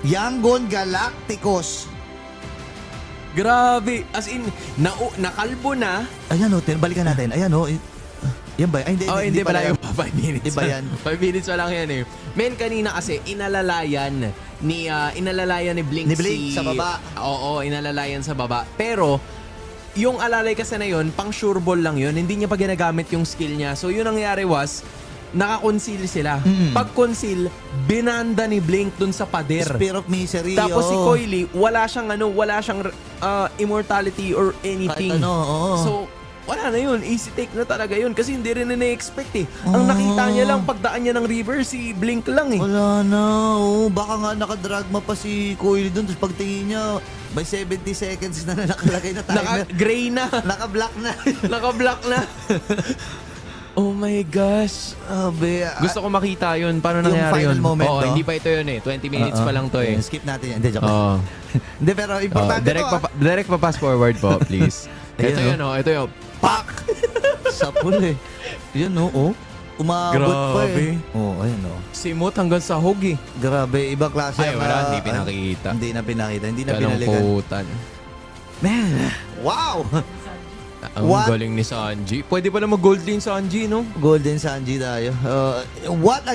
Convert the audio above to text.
Yangon Galacticos. Grabe. As in, nakalbo na. Ayan o, balikan natin. Ayan o. Yan ba? Ay, Hindi pala yung 5 minutes. Iba yan. 5 minutes pa lang yan eh. Men, kanina kasi, inalalayan ni Blink, Ni Blink sa baba. Oo, inalalayan sa baba. Pero, yung alalay kasi na yun, pang sure ball lang yun. Hindi niya pa ginagamit yung skill niya. So, yun ang nangyari was, naka-conceal sila. Pag-conceal, binanda ni Blink dun sa pader. Spear of Misery. Tapos si oo. Coily, wala siyang immortality or anything. Kahit ano, oo. So, wala na yun. Easy take na talaga yun. Kasi hindi rin na-expect eh. Ang nakita niya lang, pagdaan niya ng river, si Blink lang eh. Wala na. Oo, baka nga nakadragma pa si Coily doon. Tapos pagtingin niya, by 70 seconds na nakalagay na timer. Naka-gray na. Naka-black na. Naka-black na. Oh my gosh. Gusto ko makita yun. Paano Yung nangyari final yun? moment, Oo, no? hindi pa ito yun eh. 20 minutes pa lang to eh. Skip natin yan. Hindi, joke. Oo. Hindi, pero importante Direct pa pass forward po, please. Ito Ayan, yun, oh. Ito yun. Pak! Sa pool eh. Yan oh. Umabot pa Grabe. eh. Oh, ayan oh. Simot hanggang sa hog eh. Grabe, ibang klase. Ay, ang, wala. Hindi ah, pinakita. Hindi na pinakita. Hindi na pinalikan. Kalungkutan. Man, wow! Ang What? galing ni Sanji. Pwede pa na mag-gold lane Sanji, no? Golden Sanji tayo. What a